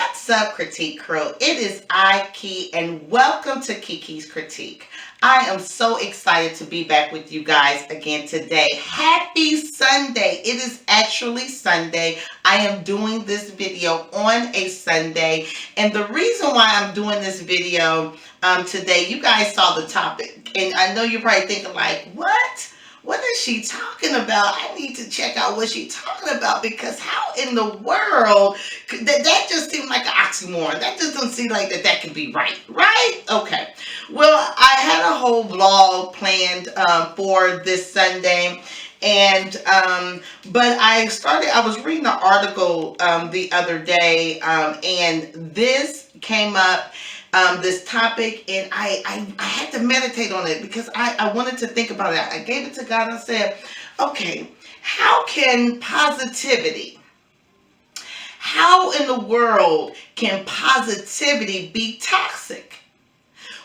What's up, Critique Crew? It is I, Key, and welcome to Kiki's Critique. I am so excited to be back with you guys again today. Happy Sunday. It is actually Sunday. I am doing this video on a Sunday, and the reason why I'm doing this video today, you guys saw the topic, and I know you're probably thinking like, what? What is she talking about? I need to check out what she's talking about, because how in the world that just seemed like an oxymoron. That just doesn't seem like that could be right? Okay. Well, I had a whole vlog planned for this Sunday, and but I was reading an article the other day, and this came up, this topic, and I had to meditate on it, because I wanted to think about it. I gave it to God and said, okay, how in the world can positivity be toxic?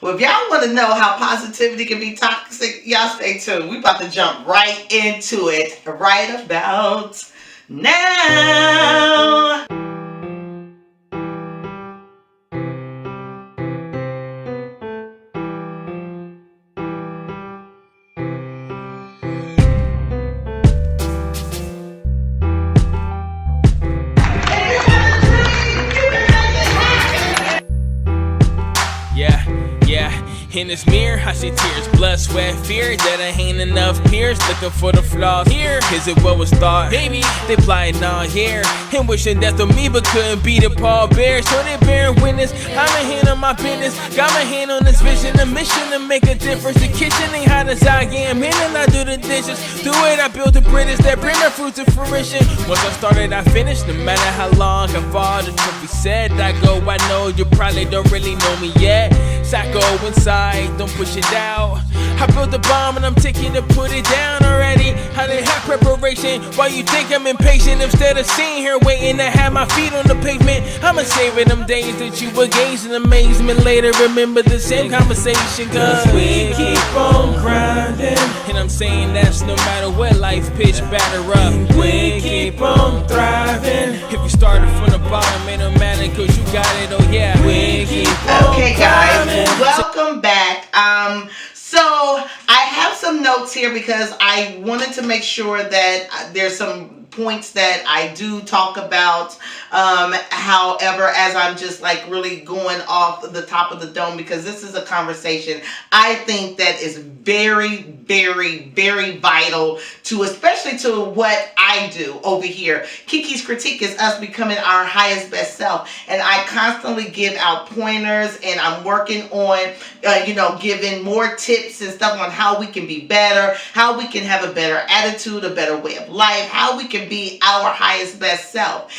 Well, if y'all want to know how positivity can be toxic, y'all stay tuned. We're about to jump right into it right about now. In this mirror, I see tears, blood, sweat, fear that I ain't enough peers. Looking for the flaws here. Is it what was thought? Maybe they plotting on here and wishing death on me, but couldn't beat the Paul Bear. So they bearing witness. I'm a hand on my business. Got my hand on this vision, a mission to make a difference. The kitchen ain't hot as I am in, and I do the dishes. Do it, I built the bridges that bring the fruit to fruition. Once I started, I finished. No matter how long I fall, the truth be said, I go. I know you probably don't really know me yet. So I go inside, don't push it out. I built the bomb and I'm taking to put it down already. I didn't have preparation. Why you think I'm impatient? Instead of sitting here waiting to have my feet on the pavement, I'ma savor them days that you were gazing amazement. Later remember the same conversation, cause we keep on grinding. And I'm saying that's no matter what life pitch batter up. We keep on thriving. If you started from the bottom, it don't matter, cause you got it, oh yeah. We keep on Okay, guys, welcome back. So I have some notes here, because I wanted to make sure that there's some points that I do talk about. However, as I'm just like really going off the top of the dome, because this is a conversation I think that is very, very, very vital to, especially to what I do over here. Kiki's Critique is us becoming our highest best self, and I constantly give out pointers, and I'm working on giving more tips and stuff on how we can be better, how we can have a better attitude, a better way of life, how we can be our highest best self.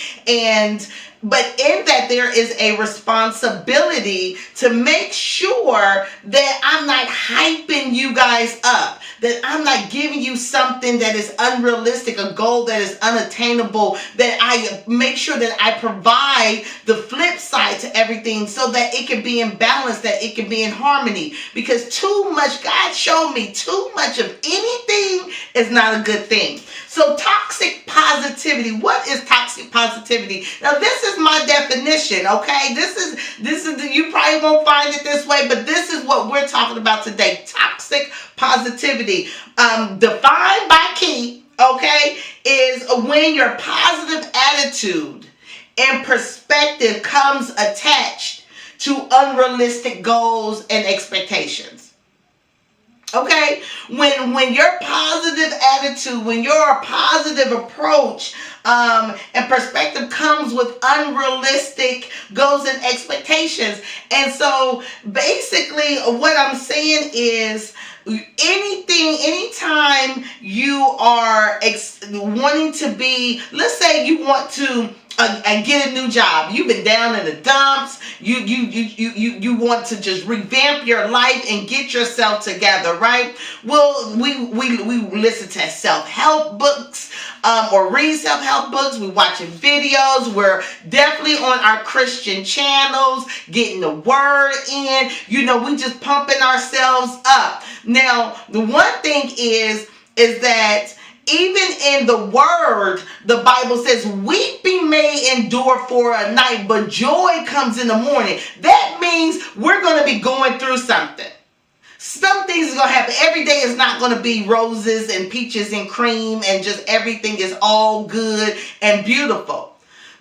But in that, there is a responsibility to make sure that I'm not hyping you guys up, that I'm not giving you something that is unrealistic, a goal that is unattainable, that I make sure that I provide the flip side to everything, so that it can be in balance, that it can be in harmony. Because too much, God showed me, too much of anything is not a good thing. So toxic positivity. What is toxic positivity? Now, this is my definition, okay? This is you probably won't find it this way, but this is what we're talking about today. Toxic positivity, defined by Key, okay, is when your positive attitude and perspective comes attached to unrealistic goals and expectations. Okay, when your positive attitude, when your positive approach and perspective comes with unrealistic goals and expectations. And so basically what I'm saying is, anytime you are wanting to be, let's say you want to get a new job. You've been down in the dumps. You want to just revamp your life and get yourself together, right? Well, we listen to self-help books or read self-help books. We're watching videos. We're definitely on our Christian channels, getting the word in. We just pumping ourselves up. Now, the one thing is that Even in the word, the Bible says, weeping may endure for a night, but joy comes in the morning. That means we're going to be going through something. Some things are going to happen. Every day is not going to be roses and peaches and cream and just everything is all good and beautiful.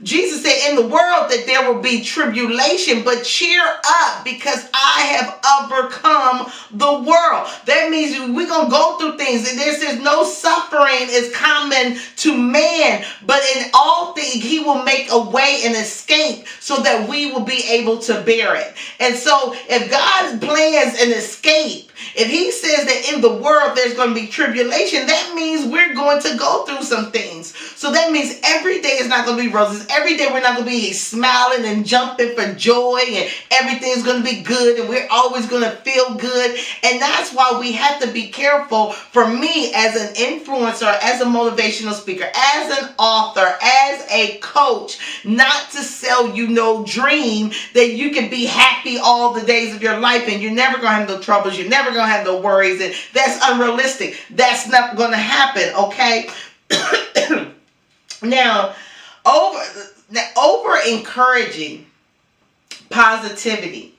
Jesus said in the world that there will be tribulation, but cheer up because I have overcome the world. That means we're going to go through things. And there's no suffering is common to man, but in all things he will make a way and escape so that we will be able to bear it. And so if God plans an escape, if he says that in the world there's going to be tribulation, that means we're going to go through some things. So that means every day is not going to be roses. Every day we're not going to be smiling and jumping for joy and everything's going to be good and we're always going to feel good. And that's why we have to be careful. For me as an influencer, as a motivational speaker, as an author, as a coach, not to sell you no dream that you can be happy all the days of your life and you're never going to have no troubles. You're never going to have no worries. And that's unrealistic. That's not going to happen. Okay. Now, over encouraging positivity.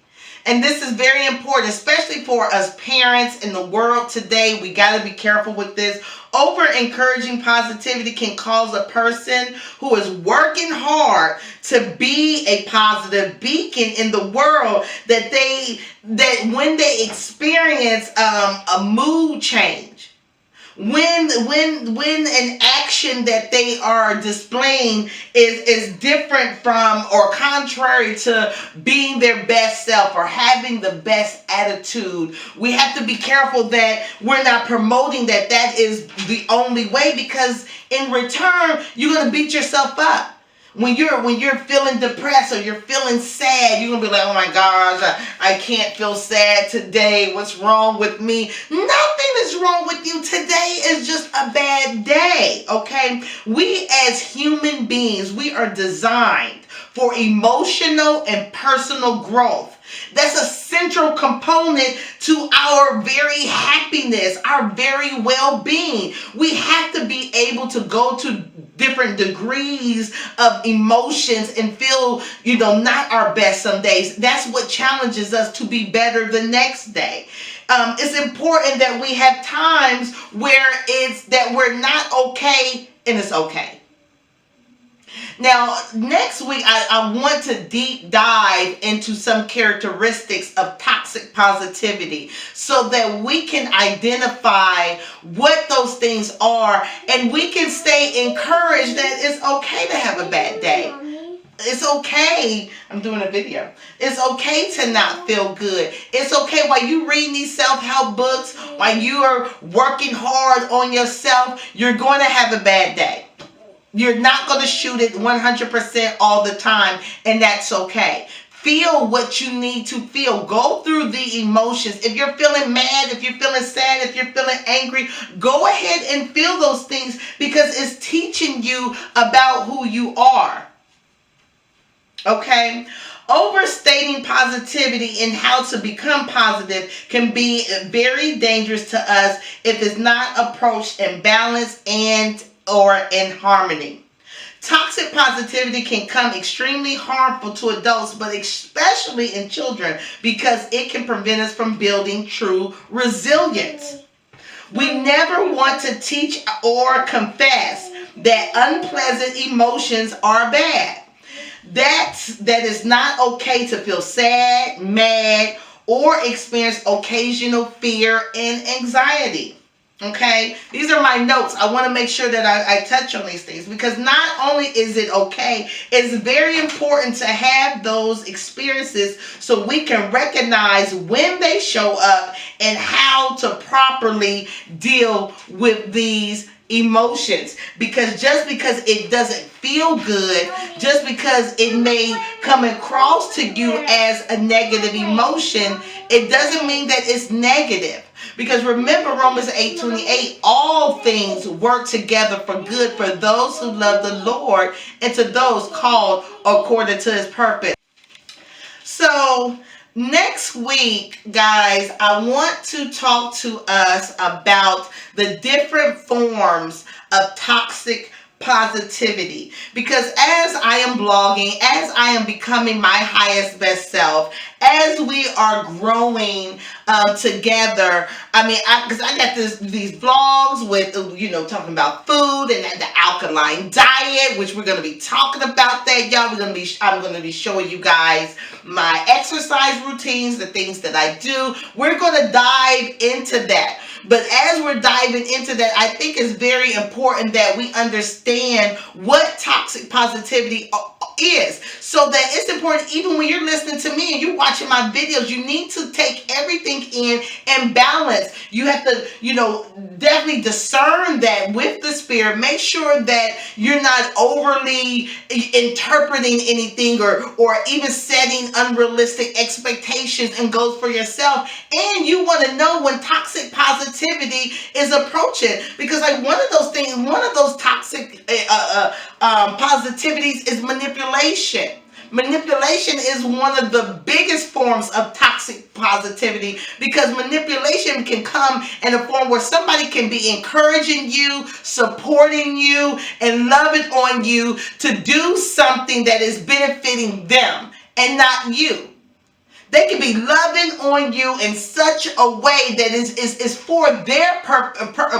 And this is very important, especially for us parents in the world today. We got to be careful with this. Over encouraging positivity can cause a person who is working hard to be a positive beacon in the world that when they experience a mood change, when an action that they are displaying is different from or contrary to being their best self or having the best attitude, we have to be careful that we're not promoting that is the only way, because in return you're going to beat yourself up. When you're feeling depressed or you're feeling sad, you're going to be like, oh my gosh, I can't feel sad today. What's wrong with me? Nothing is wrong with you. Today is just a bad day, okay? We as human beings, we are designed for emotional and personal growth. That's a central component to our very happiness, our very well-being. We have to be able to go to different degrees of emotions and feel, not our best some days. That's what challenges us to be better the next day. It's important that we have times where it's that we're not okay and it's okay. Now, next week, I want to deep dive into some characteristics of toxic positivity so that we can identify what those things are and we can stay encouraged that it's okay to have a bad day. It's okay. I'm doing a video. It's okay to not feel good. It's okay while you read these self-help books, while you are working hard on yourself, you're going to have a bad day. You're not going to shoot it 100% all the time, and that's okay. Feel what you need to feel. Go through the emotions. If you're feeling mad, if you're feeling sad, if you're feeling angry, go ahead and feel those things because it's teaching you about who you are. Okay? Overstating positivity and how to become positive can be very dangerous to us if it's not approached in balance or in harmony. Toxic positivity can come extremely harmful to adults, but especially in children, because it can prevent us from building true resilience. We never want to teach or confess that unpleasant emotions are bad. That is not okay to feel sad, mad, or experience occasional fear and anxiety. Okay, these are my notes. I want to make sure that I touch on these things because not only is it okay, it's very important to have those experiences so we can recognize when they show up and how to properly deal with these emotions. Because just because it doesn't feel good, just because it may come across to you as a negative emotion, it doesn't mean that it's negative. Because remember Romans 8:28, all things work together for good for those who love the Lord and to those called according to his purpose. So Next week, guys, I want to talk to us about the different forms of toxic positivity, because as I am blogging, as I am becoming my highest best self, as we are growing together, because I got these vlogs with, talking about food and the alkaline diet, which we're going to be talking about that, y'all. I'm going to be showing you guys my exercise routines, the things that I do. We're going to dive into that. But as we're diving into that, I think it's very important that we understand what toxic positivity is. So that it's important, even when you're listening to me and you're watching my videos, you need to take everything in and balance. You have to, definitely discern that with the spirit. Make sure that you're not overly interpreting anything or even setting unrealistic expectations and goals for yourself. And you want to know when toxic positivity is approaching, because one of those toxic positivities is manipulation. Manipulation is one of the biggest forms of toxic positivity, because manipulation can come in a form where somebody can be encouraging you, supporting you, and loving on you to do something that is benefiting them and not you. They can be loving on you in such a way that is for their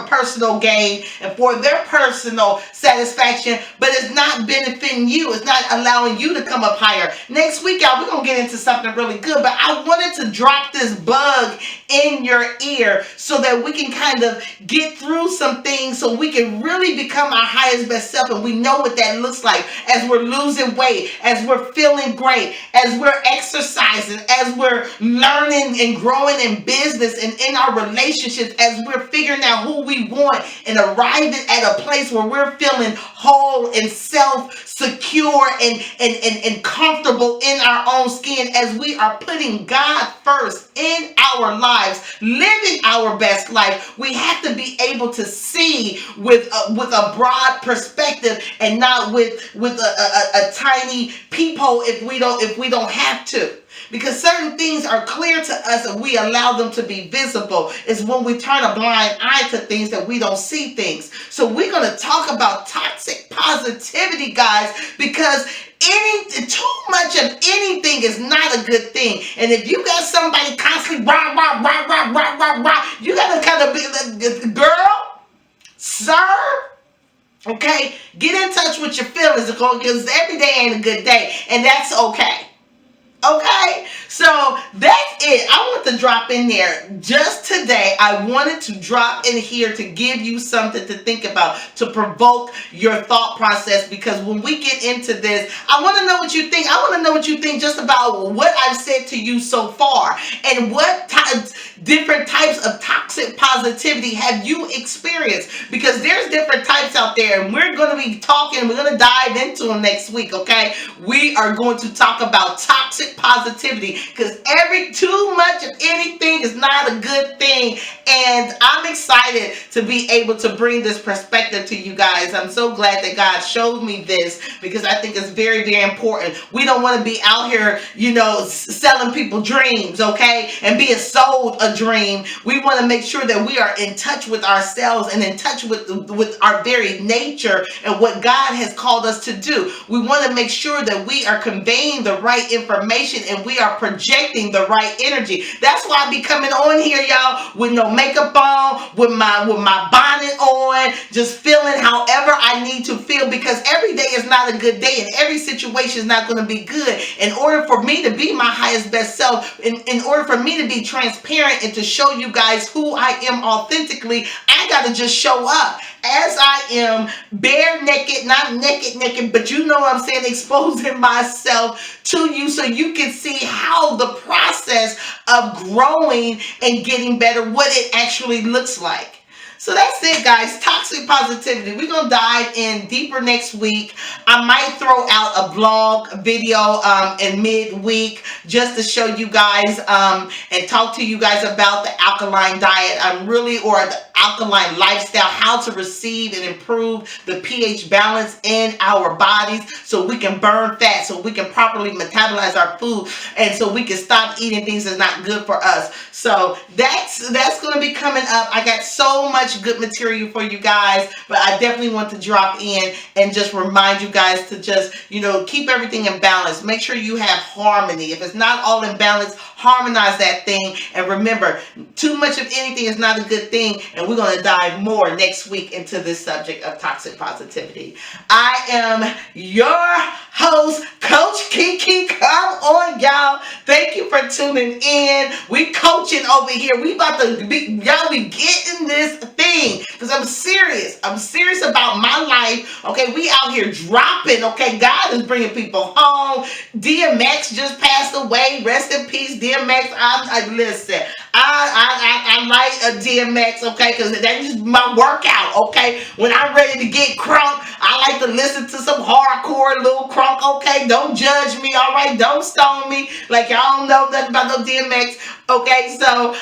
personal gain and for their personal satisfaction, but it's not benefiting you. It's not allowing you to come up higher. Next week, y'all, we're going to get into something really good, but I wanted to drop this bug in your ear so that we can kind of get through some things, so we can really become our highest best self, and we know what that looks like as we're losing weight, as we're feeling great, as we're exercising, as we're learning and growing in business and in our relationships, as we're figuring out who we want and arriving at a place where we're feeling whole and self-secure and comfortable in our own skin, as we are putting God first in our lives, living our best life. We have to be able to see with a broad perspective and not with a tiny peephole if we don't have to. Because certain things are clear to us and we allow them to be visible. It's when we turn a blind eye to things that we don't see things. So we're going to talk about toxic positivity, guys, because too much of anything is not a good thing. And if you got somebody constantly rah, rah, rah, rah, rah, rah, rah, you got to kind of be, girl, sir, okay, get in touch with your feelings, because every day ain't a good day, and that's okay. Okay, so that's it. I want to drop in there just today. I wanted to drop in here to give you something to think about, to provoke your thought process, because when we get into this, I want to know what you think. I want to know what you think just about what I've said to you so far, and what different types of toxic positivity have you experienced, because there's different types out there, and we're going to be talking, we're going to dive into them next week, okay? We are going to talk about toxic positivity, because too much of anything is not a good thing, and I'm excited to be able to bring this perspective to you guys. I'm so glad that God showed me this, because I think it's very, very important. We don't want to be out here, selling people dreams, okay, and being sold a dream. We want to make sure that we are in touch with ourselves and in touch with our very nature and what God has called us to do. We want to make sure that we are conveying the right information and we are projecting the right energy. That's why I be coming on here, y'all, with no makeup on, with my bonnet on, just feeling however I need to feel, because every day is not a good day and every situation is not going to be good. In order for me to be my highest best self, in order for me to be transparent and to show you guys who I am authentically, I got to just show up as I am, bare naked, not naked, but you know what I'm saying, exposing myself to you so you can see how the process of growing and getting better, what it actually looks like. So that's it, guys. Toxic positivity. We're going to dive in deeper next week. I might throw out a vlog video in midweek just to show you guys and talk to you guys about the alkaline diet. Or the alkaline lifestyle, how to receive and improve the pH balance in our bodies so we can burn fat, so we can properly metabolize our food, and so we can stop eating things that's not good for us. So that's going to be coming up. I got so much good material for you guys, but I definitely want to drop in and just remind you guys to just, keep everything in balance. Make sure you have harmony. If it's not all in balance, harmonize that thing. And remember, too much of anything is not a good thing. And we're going to dive more next week into this subject of toxic positivity. I am your host, Coach Kiki. Come on, y'all. Thank you for tuning in. We coaching over here. We about to be, y'all, we getting this thing. Because I'm serious. I'm serious about my life. Okay, we out here dropping. Okay, God is bringing people home. DMX just passed away. Rest in peace, DMX. Listen, I like a DMX, okay, because that's just my workout, okay. When I'm ready to get crunk, I like to listen to some hardcore little crunk, okay. Don't judge me, all right. Don't stone me like y'all don't know nothing about no DMX, okay. So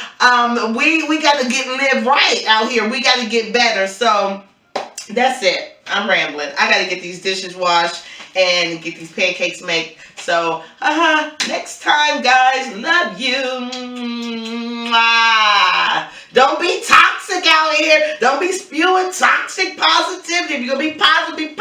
we got to live right out here. We got to get better. So that's it. I'm rambling. I got to get these dishes washed and get these pancakes made. So, next time, guys. Love you. Mwah. Don't be toxic out here. Don't be spewing toxic positivity. If you're going to be positive, be